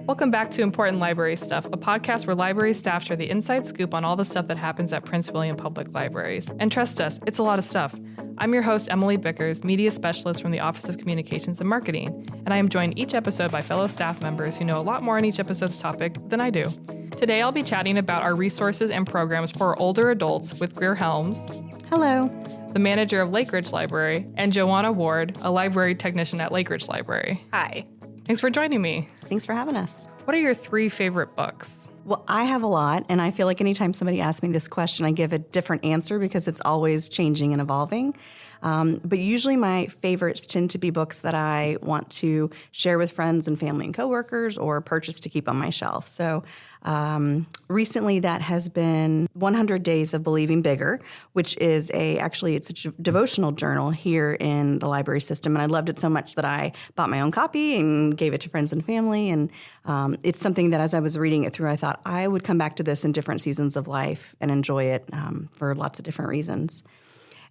Welcome back to Important Library Stuff, a podcast where library staff share the inside scoop on all the stuff that happens at Prince William Public Libraries. And trust us, it's a lot of stuff. I'm your host, Emily Bickers, media specialist from the Office of Communications and Marketing, and I am joined each episode by fellow staff members who know a lot more on each episode's topic than I do. Today, I'll be chatting about our resources and programs for older adults with Greer Helms. Hello. The manager of Lake Ridge Library, and Joanna Ward, a library technician at Lake Ridge Library. Hi. Thanks for joining me. Thanks for having us. What are your 3 favorite books? Well, I have a lot, and I feel like anytime somebody asks me this question, I give a different answer because it's always changing and evolving. But usually my favorites tend to be books that I want to share with friends and family and coworkers or purchase to keep on my shelf. So recently that has been 100 Days of Believing Bigger, which is it's a devotional journal here in the library system. And I loved it so much that I bought my own copy and gave it to friends and family. And it's something that as I was reading it through, I thought I would come back to this in different seasons of life and enjoy it for lots of different reasons.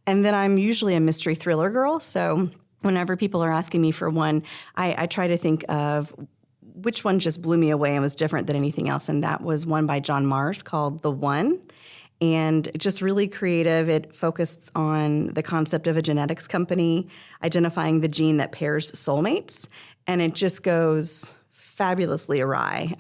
And then I'm usually a mystery thriller girl, so whenever people are asking me for one, I try to think of which one just blew me away and was different than anything else, and that was one by John Mars called The One, and just really creative. It focused on the concept of a genetics company identifying the gene that pairs soulmates, and it just goes fabulously awry.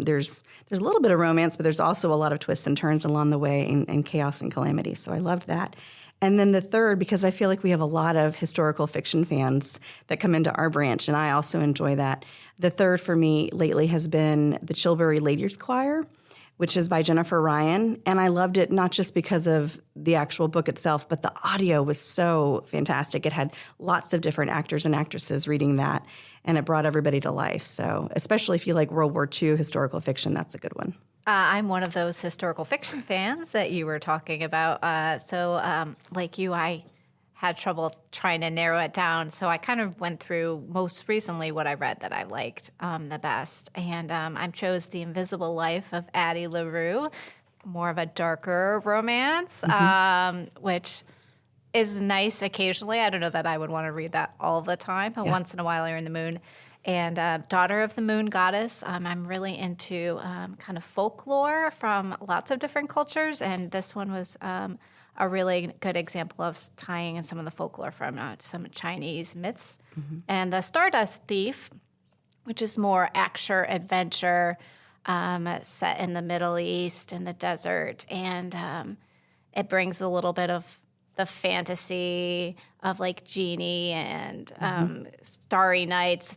There's a little bit of romance, but there's also a lot of twists and turns along the way and chaos and calamity, so I loved that. And then the third, because I feel like we have a lot of historical fiction fans that come into our branch, and I also enjoy that. The third for me lately has been The Chilbury Ladies Choir, which is by Jennifer Ryan. And I loved it not just because of the actual book itself, but the audio was so fantastic. It had lots of different actors and actresses reading that, and it brought everybody to life. So especially if you like World War II historical fiction, that's a good one. I'm one of those historical fiction fans that you were talking about. Like you, I had trouble trying to narrow it down. So I kind of went through most recently what I read that I liked the best. And I chose The Invisible Life of Addie LaRue, more of a darker romance, which is nice occasionally. I don't know that I would want to read that all the time, but once in a while you're in the mood. And Daughter of the Moon Goddess. I'm really into kind of folklore from lots of different cultures, and this one was a really good example of tying in some of the folklore from some Chinese myths. Mm-hmm. And The Stardust Thief, which is more action-adventure set in the Middle East, in the desert, and it brings a little bit of the fantasy of like Genie and Starry Nights,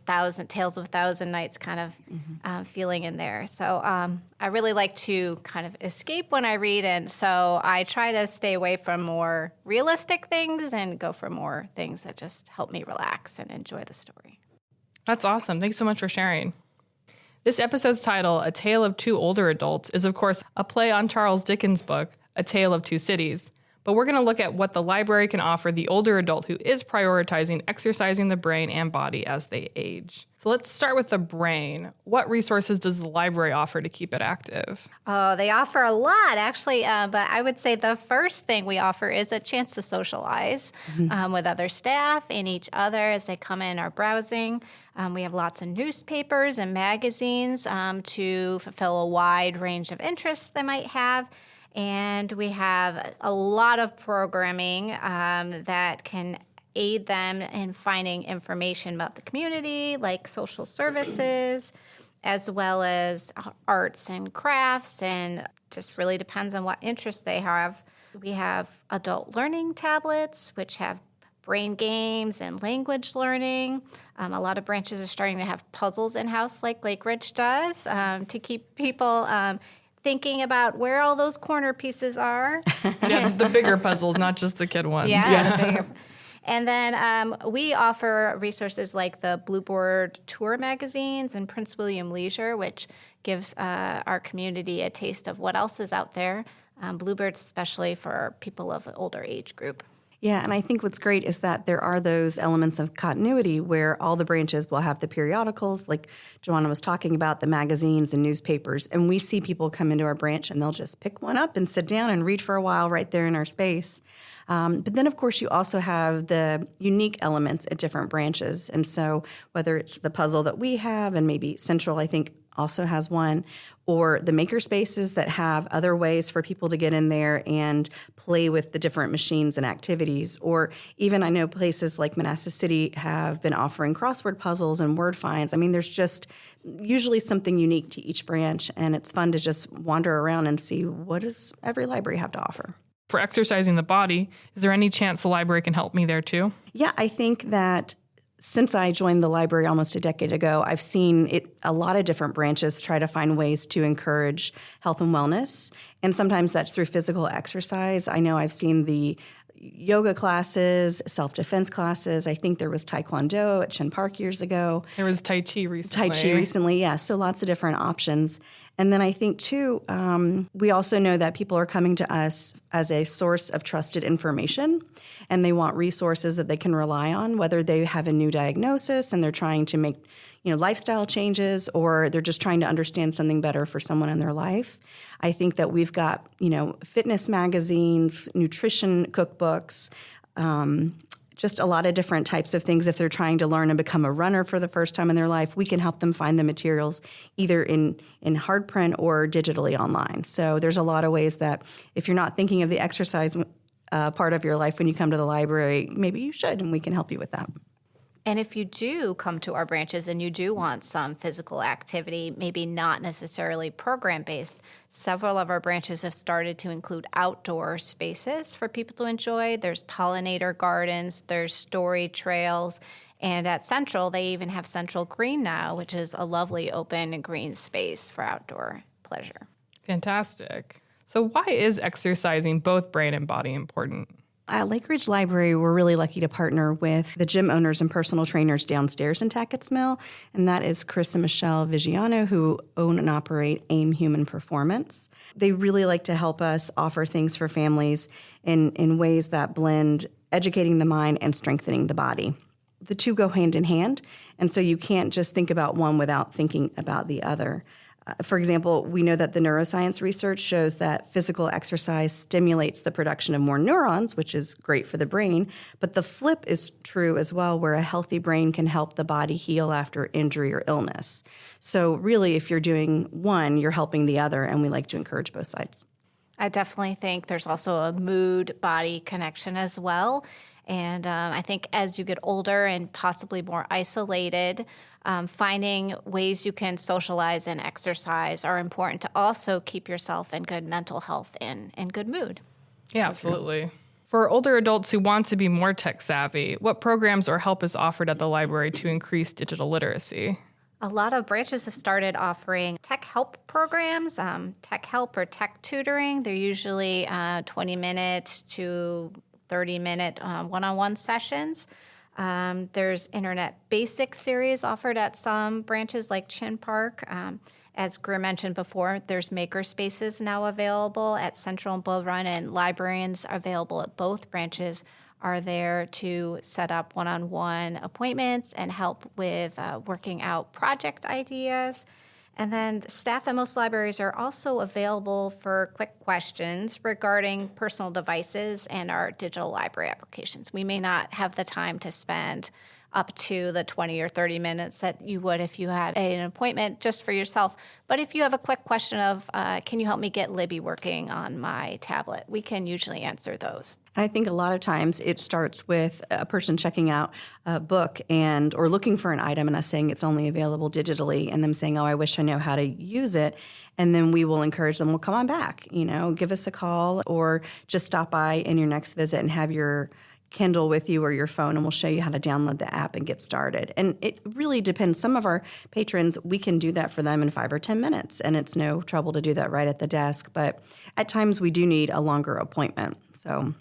Tales of a Thousand Nights kind of feeling in there. So I really like to kind of escape when I read, and so I try to stay away from more realistic things and go for more things that just help me relax and enjoy the story. That's awesome. Thanks so much for sharing. This episode's title, A Tale of Two Older Adults, is of course a play on Charles Dickens' book, A Tale of Two Cities. But we're going to look at what the library can offer the older adult who is prioritizing exercising the brain and body as they age. So let's start with the brain. What resources does the library offer to keep it active? Oh, they offer a lot, actually. But I would say the first thing we offer is a chance to socialize with other staff and each other as they come in or browsing. We have lots of newspapers and magazines to fulfill a wide range of interests they might have. And we have a lot of programming that can aid them in finding information about the community, like social services, as well as arts and crafts, and just really depends on what interests they have. We have adult learning tablets, which have brain games and language learning. A lot of branches are starting to have puzzles in-house like Lake Ridge does to keep people thinking about where all those corner pieces are. Yeah, the bigger puzzles, not just the kid ones. Yeah. The bigger. And then we offer resources like the Blueboard Tour magazines and Prince William Leisure, which gives our community a taste of what else is out there. Bluebird especially for people of an older age group. Yeah, and I think what's great is that there are those elements of continuity where all the branches will have the periodicals, like Joanna was talking about, the magazines and newspapers, and we see people come into our branch and they'll just pick one up and sit down and read for a while right there in our space. But then, of course, you also have the unique elements at different branches. And so whether it's the puzzle that we have and maybe Central, I think, also has one, or the maker spaces that have other ways for people to get in there and play with the different machines and activities. Or even I know places like Manassas City have been offering crossword puzzles and word finds. I mean, there's just usually something unique to each branch, and it's fun to just wander around and see what does every library have to offer. For exercising the body, is there any chance the library can help me there too? Yeah, I think that since I joined the library almost a decade ago, I've seen a lot of different branches try to find ways to encourage health and wellness. And sometimes that's through physical exercise. I know I've seen the yoga classes, self-defense classes. I think there was Taekwondo at Chin Park years ago. There was Tai Chi recently. Yeah. So lots of different options. And then I think, too, we also know that people are coming to us as a source of trusted information, and they want resources that they can rely on, whether they have a new diagnosis and they're trying to make lifestyle changes, or they're just trying to understand something better for someone in their life. I think that we've got, fitness magazines, nutrition cookbooks, just a lot of different types of things. If they're trying to learn and become a runner for the first time in their life, we can help them find the materials either in hard print or digitally online. So there's a lot of ways that if you're not thinking of the exercise part of your life when you come to the library, maybe you should, and we can help you with that. And if you do come to our branches and you do want some physical activity, maybe not necessarily program-based, several of our branches have started to include outdoor spaces for people to enjoy. There's pollinator gardens, there's story trails, and at Central, they even have Central Green now, which is a lovely open and green space for outdoor pleasure. Fantastic. So why is exercising both brain and body important? At Lake Ridge Library, we're really lucky to partner with the gym owners and personal trainers downstairs in Tackett's Mill, and that is Chris and Michelle Vigiano, who own and operate AIM Human Performance. They really like to help us offer things for families in ways that blend educating the mind and strengthening the body. The two go hand in hand, and so you can't just think about one without thinking about the other. For example, we know that the neuroscience research shows that physical exercise stimulates the production of more neurons, which is great for the brain, but the flip is true as well, where a healthy brain can help the body heal after injury or illness. So really, if you're doing one, you're helping the other, and we like to encourage both sides. I definitely think there's also a mood-body connection as well. And I think as you get older and possibly more isolated, finding ways you can socialize and exercise are important to also keep yourself in good mental health and good mood. Yeah, absolutely. For older adults who want to be more tech savvy, what programs or help is offered at the library to increase digital literacy? A lot of branches have started offering tech help programs, tech help or tech tutoring. They're usually 20-minute to 30-minute one-on-one sessions. There's Internet Basics series offered at some branches like Chin Park. As Greer mentioned before, there's maker spaces now available at Central and Bull Run, and librarians available at both branches are there to set up one-on-one appointments and help with working out project ideas. And then staff at most libraries are also available for quick questions regarding personal devices and our digital library applications. We may not have the time to spend up to the 20 or 30 minutes that you would if you had an appointment just for yourself. But if you have a quick question of, can you help me get Libby working on my tablet, we can usually answer those. I think a lot of times it starts with a person checking out a book or looking for an item and us saying it's only available digitally, and them saying, oh, I wish I know how to use it. And then we will encourage them, well, come on back, give us a call, or just stop by in your next visit and have your Kindle with you or your phone, and we'll show you how to download the app and get started. And it really depends. Some of our patrons, we can do that for them in 5 or 10 minutes, and it's no trouble to do that right at the desk. But at times we do need a longer appointment. So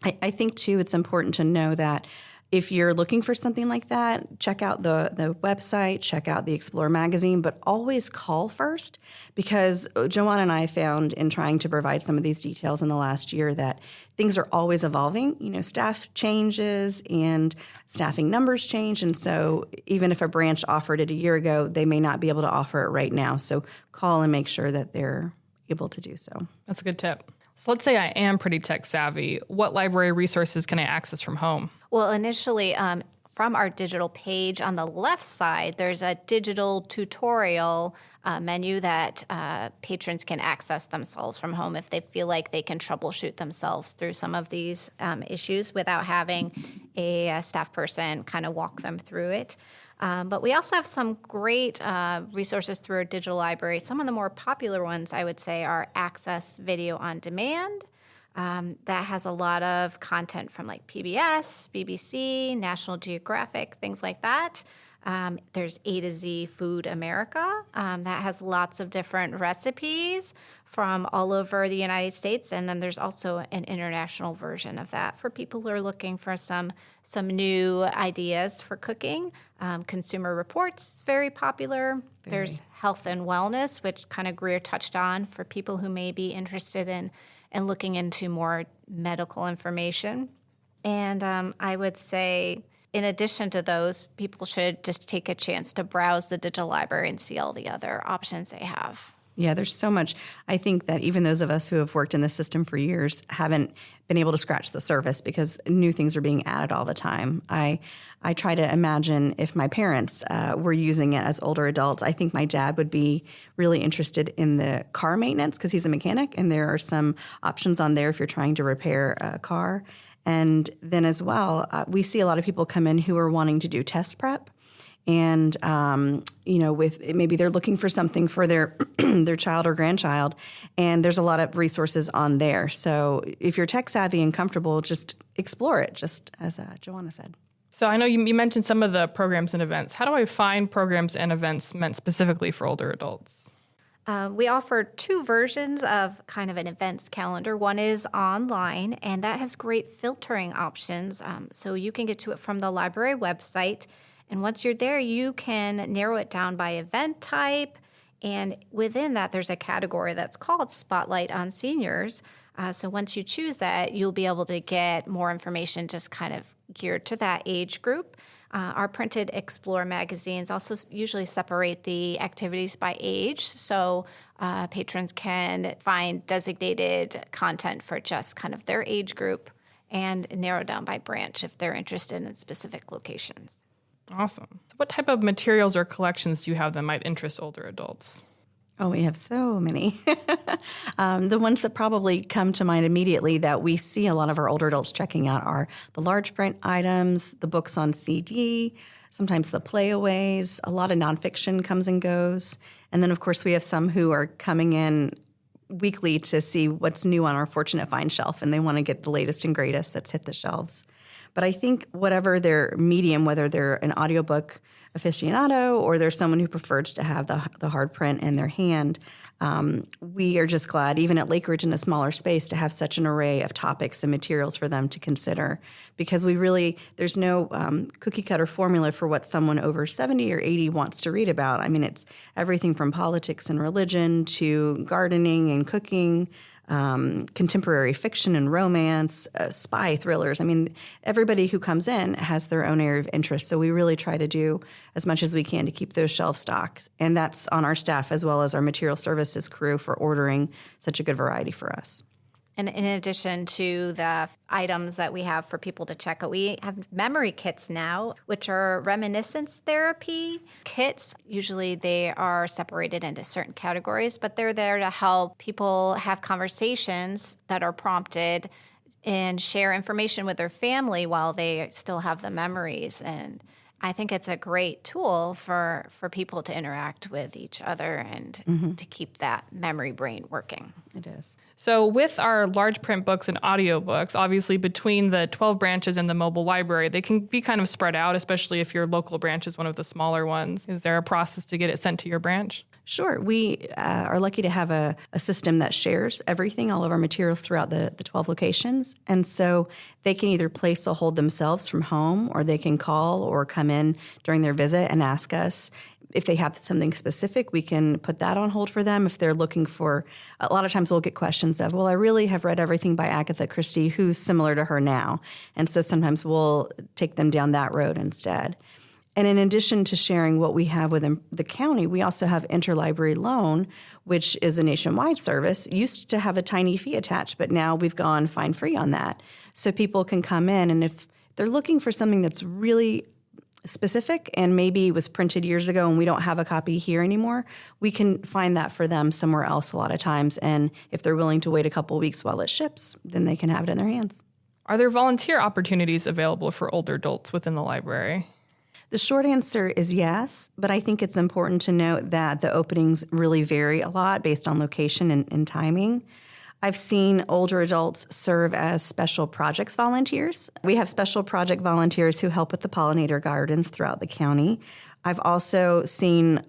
I think, too, it's important to know that if you're looking for something like that, check out the website, check out the Explore magazine, but always call first, because Joanna and I found in trying to provide some of these details in the last year that things are always evolving. Staff changes and staffing numbers change, and so even if a branch offered it a year ago, they may not be able to offer it right now. So call and make sure that they're able to do so. That's a good tip. So let's say I am pretty tech savvy. What library resources can I access from home? Well, initially, from our digital page on the left side, there's a digital tutorial menu that patrons can access themselves from home if they feel like they can troubleshoot themselves through some of these issues without having a staff person kind of walk them through it. But we also have some great resources through our digital library. Some of the more popular ones, I would say, are Access Video on Demand. That has a lot of content from like PBS, BBC, National Geographic, things like that. There's A to Z Food America. That has lots of different recipes from all over the United States. And then there's also an international version of that for people who are looking for some new ideas for cooking. Consumer Reports, very popular. There's Health and Wellness, which kind of Greer touched on for people who may be interested in looking into more medical information. And I would say, in addition to those, people should just take a chance to browse the digital library and see all the other options they have. Yeah, there's so much. I think that even those of us who have worked in the system for years haven't been able to scratch the surface because new things are being added all the time. I try to imagine if my parents were using it as older adults. I think my dad would be really interested in the car maintenance because he's a mechanic, and there are some options on there if you're trying to repair a car. And then as well, we see a lot of people come in who are wanting to do test prep. And, with maybe they're looking for something for their their child or grandchild, and there's a lot of resources on there. So if you're tech savvy and comfortable, just explore it, just as Joanna said. So I know you mentioned some of the programs and events. How do I find programs and events meant specifically for older adults? We offer two versions of kind of an events calendar. One is online, and that has great filtering options. So you can get to it from the library website. And once you're there, you can narrow it down by event type. And within that, there's a category that's called Spotlight on Seniors. So once you choose that, you'll be able to get more information just kind of geared to that age group. Our printed Explore magazines also usually separate the activities by age, so patrons can find designated content for just kind of their age group and narrow down by branch if they're interested in specific locations. Awesome. What type of materials or collections do you have that might interest older adults? Oh, we have so many. The ones that probably come to mind immediately that we see a lot of our older adults checking out are the large print items, the books on CD, sometimes the playaways. A lot of nonfiction comes and goes. And then, of course, we have some who are coming in weekly to see what's new on our Fortunate Find shelf, and they want to get the latest and greatest that's hit the shelves. But I think whatever their medium, whether they're an audiobook aficionado or they're someone who prefers to have the hard print in their hand, we are just glad, even at Lake Ridge in a smaller space, to have such an array of topics and materials for them to consider. Because there's no cookie cutter formula for what someone over 70 or 80 wants to read about. I mean, it's everything from politics and religion to gardening and cooking, contemporary fiction and romance, spy thrillers. I mean, everybody who comes in has their own area of interest. So we really try to do as much as we can to keep those shelf stocks. And that's on our staff as well as our material services crew for ordering such a good variety for us. And in addition to the items that we have for people to check out, we have memory kits now, which are reminiscence therapy kits. Usually they are separated into certain categories, but they're there to help people have conversations that are prompted and share information with their family while they still have the memories. And I think it's a great tool for people to interact with each other and to keep that memory brain working. It is. So with our large print books and audiobooks, obviously between the 12 branches and the mobile library, they can be kind of spread out, especially if your local branch is one of the smaller ones. Is there a process to get it sent to your branch? Sure. We are lucky to have a system that shares everything, all of our materials throughout the 12 locations. And so they can either place a hold themselves from home, or they can call or come in during their visit and ask us. If they have something specific, we can put that on hold for them. If they're looking for, a lot of times we'll get questions of, well, I really have read everything by Agatha Christie. Who's similar to her now? And so sometimes we'll take them down that road instead. And in addition to sharing what we have within the county, we also have interlibrary loan, which is a nationwide service. Used to have a tiny fee attached, but now we've gone fine free on that. So people can come in, and if they're looking for something that's really specific and maybe was printed years ago and we don't have a copy here anymore, we can find that for them somewhere else a lot of times. And if they're willing to wait a couple of weeks while it ships, then they can have it in their hands. Are there volunteer opportunities available for older adults within the library? The short answer is yes, but I think it's important to note that the openings really vary a lot based on location and timing. I've seen older adults serve as special projects volunteers. We have special project volunteers who help with the pollinator gardens throughout the county. I've also seen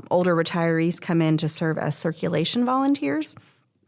older retirees come in to serve as circulation volunteers.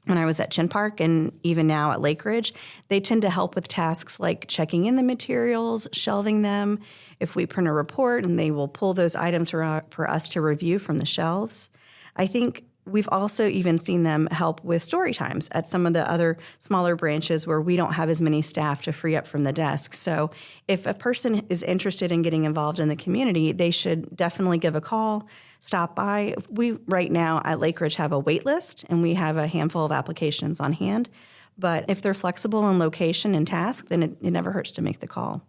When I was at Chin Park and even now at Lake Ridge, they tend to help with tasks like checking in the materials, shelving them. If we print a report, and they will pull those items for us to review from the shelves. I think we've also even seen them help with story times at some of the other smaller branches where we don't have as many staff to free up from the desk. So if a person is interested in getting involved in the community, they should definitely give a call, stop by. We right now at Lake Ridge have a wait list, and we have a handful of applications on hand. But if they're flexible in location and task, then it never hurts to make the call.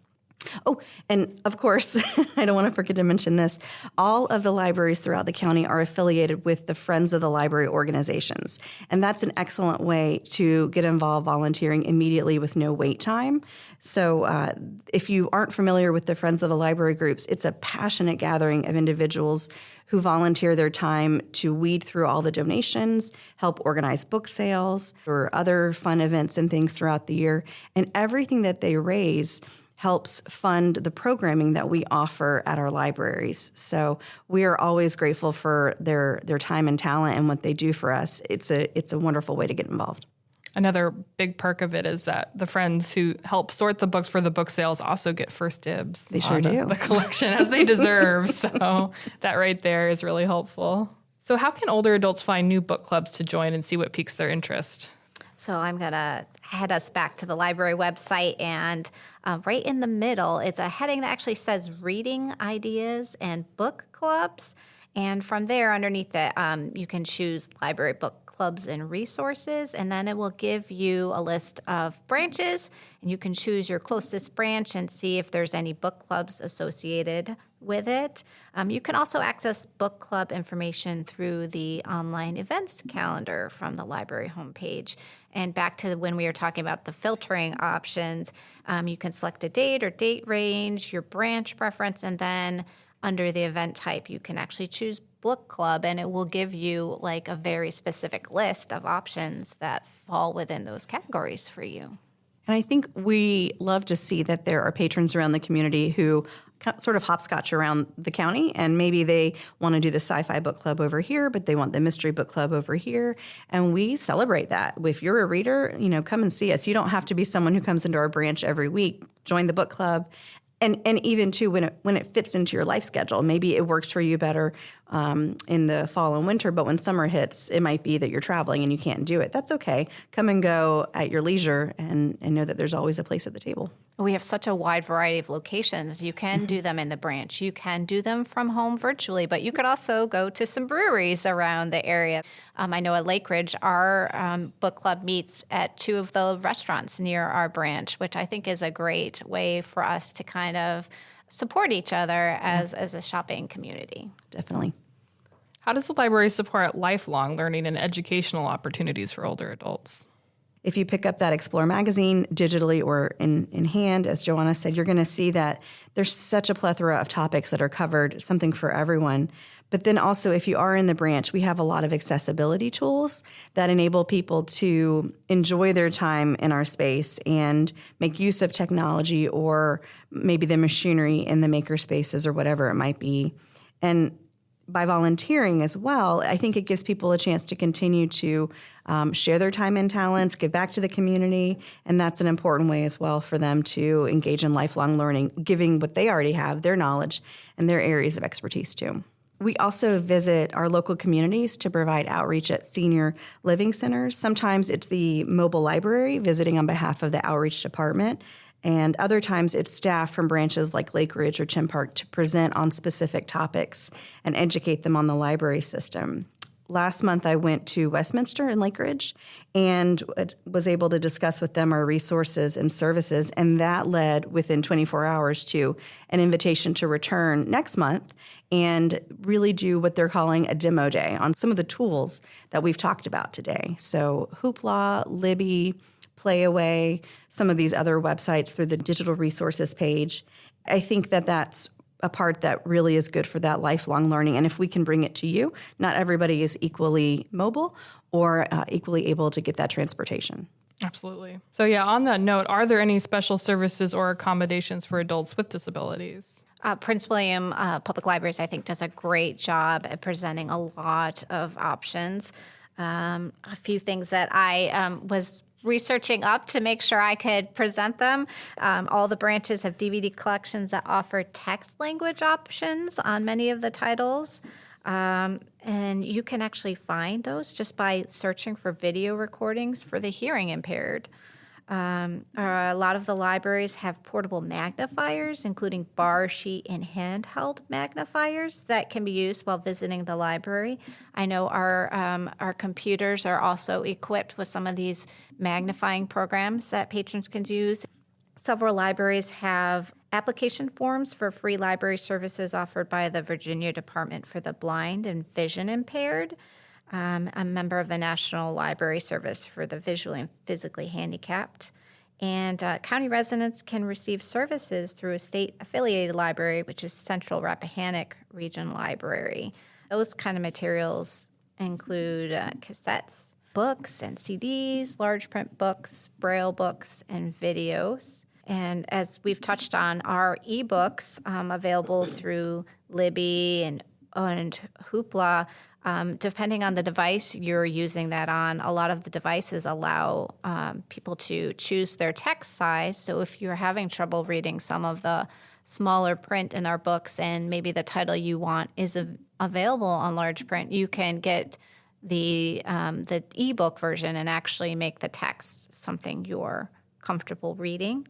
Oh, and of course, I don't want to forget to mention this. All of the libraries throughout the county are affiliated with the Friends of the Library organizations. And that's an excellent way to get involved volunteering immediately with no wait time. So if you aren't familiar with the Friends of the Library groups, it's a passionate gathering of individuals who volunteer their time to weed through all the donations, help organize book sales, or other fun events and things throughout the year. And everything that they raise helps fund the programming that we offer at our libraries. So we are always grateful for their time and talent and what they do for us. It's a wonderful way to get involved. Another big perk of it is that the friends who help sort the books for the book sales also get first dibs. They sure do. The collection as they deserve. So that right there is really helpful. So how can older adults find new book clubs to join and see what piques their interest? So I'm going to head us back to the library website, and right in the middle, it's a heading that actually says Reading Ideas and Book Clubs. And from there, underneath it, you can choose Library Book Clubs and Resources, and then it will give you a list of branches, and you can choose your closest branch and see if there's any book clubs associated with it. You can also access book club information through the online events calendar from the library homepage. And back to when we were talking about the filtering options, you can select a date or date range, your branch preference, and then under the event type, you can actually choose book club, and it will give you like a very specific list of options that fall within those categories for you. And I think we love to see that there are patrons around the community who sort of hopscotch around the county, and maybe they want to do the sci-fi book club over here, but they want the mystery book club over here. And we celebrate that. If you're a reader, come and see us. You don't have to be someone who comes into our branch every week. Join the book club. And even, too, when it fits into your life schedule, maybe it works for you better in the fall and winter, but when summer hits, it might be that you're traveling and you can't do it. That's okay. Come and go at your leisure and know that there's always a place at the table. We have such a wide variety of locations. You can do them in the branch. You can do them from home virtually, but you could also go to some breweries around the area. I know at Lake Ridge, our book club meets at 2 of the restaurants near our branch, which I think is a great way for us to kind of support each other as a shopping community. Definitely. How does the library support lifelong learning and educational opportunities for older adults? If you pick up that Explore magazine digitally or in hand, as Joanna said, you're going to see that there's such a plethora of topics that are covered, something for everyone. But then also, if you are in the branch, we have a lot of accessibility tools that enable people to enjoy their time in our space and make use of technology or maybe the machinery in the maker spaces or whatever it might be. And by volunteering as well, I think it gives people a chance to continue to share their time and talents, give back to the community, and that's an important way as well for them to engage in lifelong learning, giving what they already have, their knowledge, and their areas of expertise too. We also visit our local communities to provide outreach at senior living centers. Sometimes it's the mobile library visiting on behalf of the outreach department. And other times it's staff from branches like Lake Ridge or Chin Park to present on specific topics and educate them on the library system. last month I went to Westminster in Lake Ridge and was able to discuss with them our resources and services, and that led within 24 hours to an invitation to return next month and really do what they're calling a demo day on some of the tools that we've talked about today. So Hoopla, Libby, Playaway, some of these other websites through the digital resources page. I think that that's a part that really is good for that lifelong learning. And if we can bring it to you, not everybody is equally mobile or equally able to get that transportation. Absolutely. So yeah, on that note, are there any special services or accommodations for adults with disabilities? Prince William Public Libraries, I think, does a great job at presenting a lot of options. A few things that I was researching up to make sure I could present them. All the branches have DVD collections that offer text language options on many of the titles. And you can actually find those just by searching for video recordings for the hearing impaired. A lot of the libraries have portable magnifiers, including bar, sheet, and handheld magnifiers that can be used while visiting the library. I know our computers are also equipped with some of these magnifying programs that patrons can use. Several libraries have application forms for free library services offered by the Virginia Department for the Blind and Vision Impaired. I'm a member of the National Library Service for the Visually and Physically Handicapped. And county residents can receive services through a state-affiliated library, which is Central Rappahannock Region Library. Those kind of materials include cassettes, books and CDs, large print books, braille books, and videos. And as we've touched on, our ebooks available through Libby and Hoopla, depending on the device you're using that on, a lot of the devices allow people to choose their text size. So if you're having trouble reading some of the smaller print in our books and maybe the title you want is available on large print, you can get the ebook version and actually make the text something you're comfortable reading.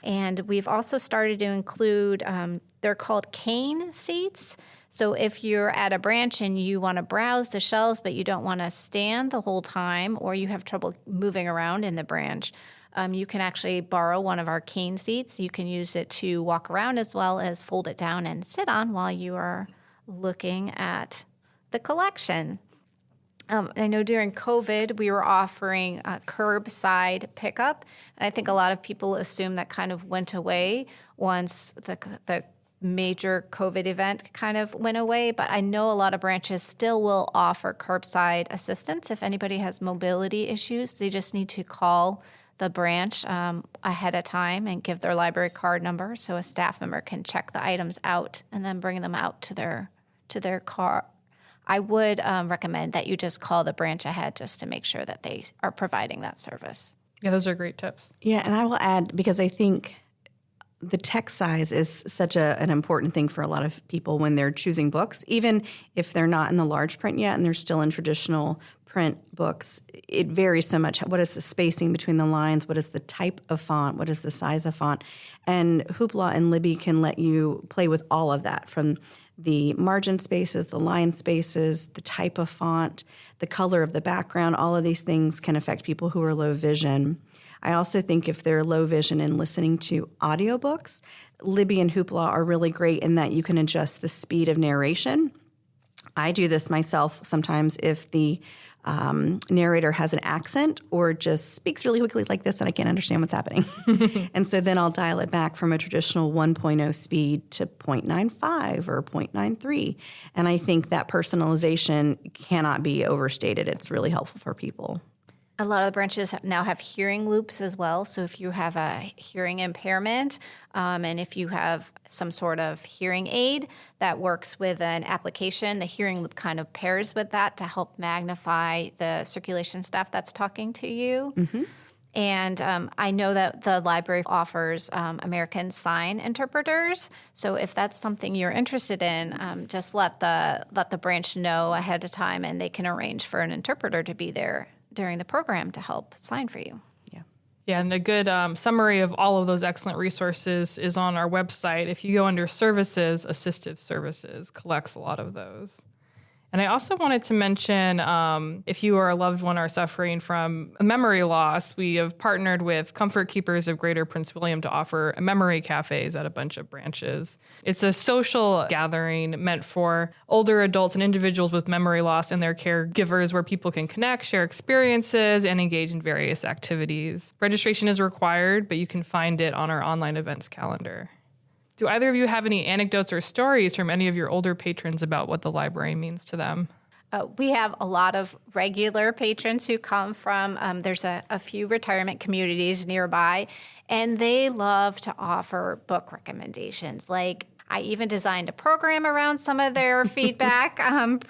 And we've also started to include, they're called cane seats. So if you're at a branch and you want to browse the shelves, but you don't want to stand the whole time, or you have trouble moving around in the branch, you can actually borrow one of our cane seats. You can use it to walk around as well as fold it down and sit on while you are looking at the collection. I know during COVID, we were offering curbside pickup, and I think a lot of people assume that kind of went away once the major COVID event kind of went away, but I know a lot of branches still will offer curbside assistance. If anybody has mobility issues, they just need to call the branch ahead of time and give their library card number so a staff member can check the items out and then bring them out to their car. I would recommend that you just call the branch ahead just to make sure that they are providing that service. Yeah, those are great tips. Yeah, and I will add, because I think the text size is such an important thing for a lot of people when they're choosing books, even if they're not in the large print yet and they're still in traditional print books. It varies so much. What is the spacing between the lines? What is the type of font? What is the size of font? And Hoopla and Libby can let you play with all of that, from the margin spaces, the line spaces, the type of font, the color of the background. All of these things can affect people who are low vision. I also think if they're low vision and listening to audiobooks, Libby and Hoopla are really great in that you can adjust the speed of narration. I do this myself sometimes if the narrator has an accent or just speaks really quickly like this and I can't understand what's happening. And so then I'll dial it back from a traditional 1.0 speed to 0.95 or 0.93. And I think that personalization cannot be overstated. It's really helpful for people. A lot of the branches now have hearing loops as well. So if you have a hearing impairment and if you have some sort of hearing aid that works with an application, the hearing loop kind of pairs with that to help magnify the circulation staff that's talking to you. Mm-hmm. And I know that the library offers American Sign interpreters. So if that's something you're interested in, just let the branch know ahead of time and they can arrange for an interpreter to be there during the program to help sign for you. Yeah, and a good summary of all of those excellent resources is on our website. If you go under services, assistive services collects a lot of those. And I also wanted to mention, if you or a loved one are suffering from memory loss, we have partnered with Comfort Keepers of Greater Prince William to offer memory cafes at a bunch of branches. It's a social gathering meant for older adults and individuals with memory loss and their caregivers, where people can connect, share experiences, and engage in various activities. Registration is required, but you can find it on our online events calendar. Do either of you have any anecdotes or stories from any of your older patrons about what the library means to them? We have a lot of regular patrons who come from, there's a few retirement communities nearby, and they love to offer book recommendations. Like, I even designed a program around some of their feedback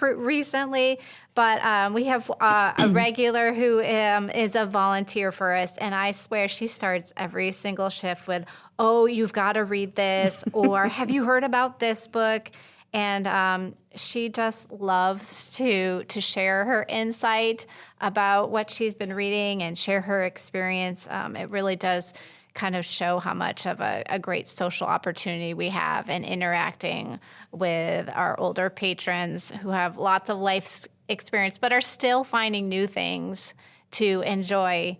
recently. But we have a regular who is a volunteer for us, and I swear she starts every single shift with, "Oh, you've got to read this," or "Have you heard about this book?" And she just loves to share her insight about what she's been reading and share her experience. It really does kind of show how much of a great social opportunity we have in interacting with our older patrons who have lots of life experience but are still finding new things to enjoy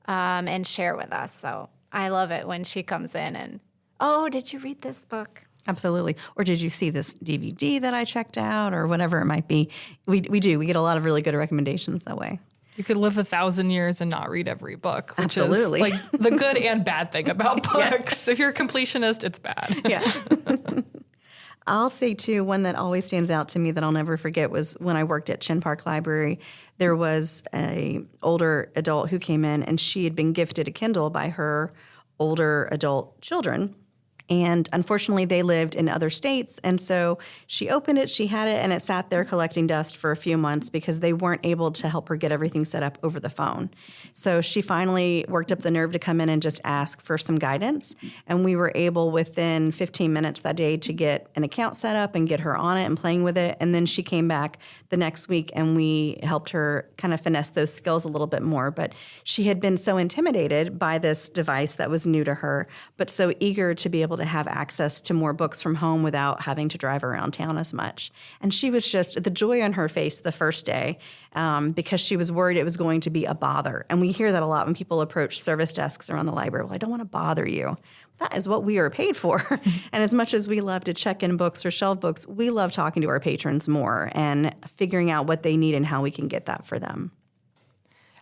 and share with us. So I love it when she comes in and, "Oh, did you read this book?" Absolutely. Or did you see this DVD that I checked out, or whatever it might be? We do. We get a lot of really good recommendations that way. You could live 1,000 years and not read every book, which Absolutely. is like the good and bad thing about books. If you're a completionist, it's bad. Yeah. I'll say, too, one that always stands out to me that I'll never forget was when I worked at Chin Park Library. There was an older adult who came in, and she had been gifted a Kindle by her older adult children. And unfortunately, they lived in other states. And so she opened it, she had it, and it sat there collecting dust for a few months because they weren't able to help her get everything set up over the phone. So she finally worked up the nerve to come in and just ask for some guidance. And we were able within 15 minutes that day to get an account set up and get her on it and playing with it. And then she came back the next week and we helped her kind of finesse those skills a little bit more. But she had been so intimidated by this device that was new to her, but so eager to be able to have access to more books from home without having to drive around town as much. And she was just, the joy on her face the first day, because she was worried it was going to be a bother. And we hear that a lot when people approach service desks around the library. "Well, I don't want to bother you." That is what we are paid for. And as much as we love to check in books or shelve books, we love talking to our patrons more and figuring out what they need and how we can get that for them.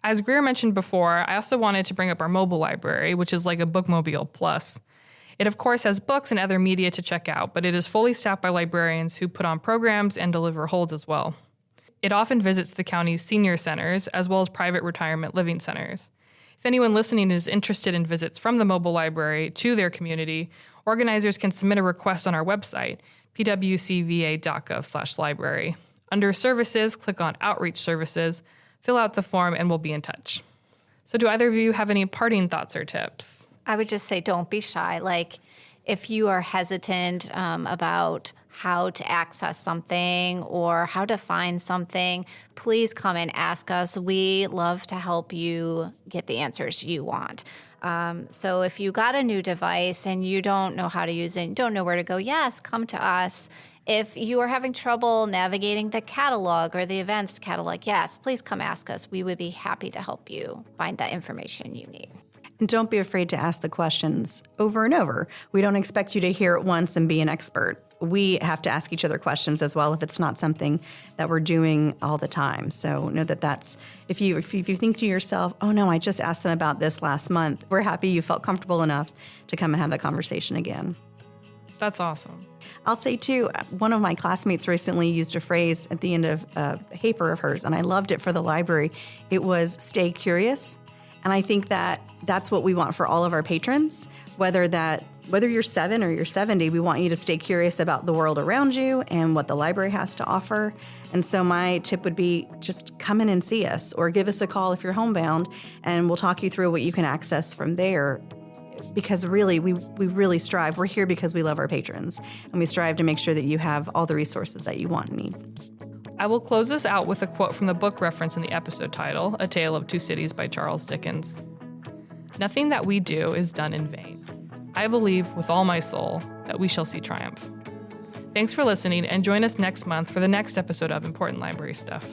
As Greer mentioned before, I also wanted to bring up our mobile library, which is like a Bookmobile Plus. It, of course, has books and other media to check out, but it is fully staffed by librarians who put on programs and deliver holds as well. It often visits the county's senior centers as well as private retirement living centers. If anyone listening is interested in visits from the mobile library to their community, organizers can submit a request on our website, pwcva.gov/library. Under Services, click on Outreach Services, fill out the form, and we'll be in touch. So do either of you have any parting thoughts or tips? I would just say don't be shy. Like, if you are hesitant about how to access something or how to find something, please come and ask us. We love to help you get the answers you want. So if you got a new device and you don't know how to use it, and don't know where to go, yes, come to us. If you are having trouble navigating the catalog or the events catalog, yes, please come ask us. We would be happy to help you find that information you need. And don't be afraid to ask the questions over and over. We don't expect you to hear it once and be an expert. We have to ask each other questions as well if it's not something that we're doing all the time. So know that that's, if you think to yourself, "Oh no, I just asked them about this last month," we're happy you felt comfortable enough to come and have that conversation again. That's awesome. I'll say, too, one of my classmates recently used a phrase at the end of a paper of hers, and I loved it for the library. It was, "Stay curious." And I think that that's what we want for all of our patrons, whether you're 7 or you're 70, we want you to stay curious about the world around you and what the library has to offer. And so my tip would be just come in and see us or give us a call if you're homebound, and we'll talk you through what you can access from there. Because really, we really strive. We're here because we love our patrons, and we strive to make sure that you have all the resources that you want and need. I will close this out with a quote from the book reference in the episode title, A Tale of Two Cities by Charles Dickens. "Nothing that we do is done in vain. I believe with all my soul that we shall see triumph." Thanks for listening, and join us next month for the next episode of Important Library Stuff.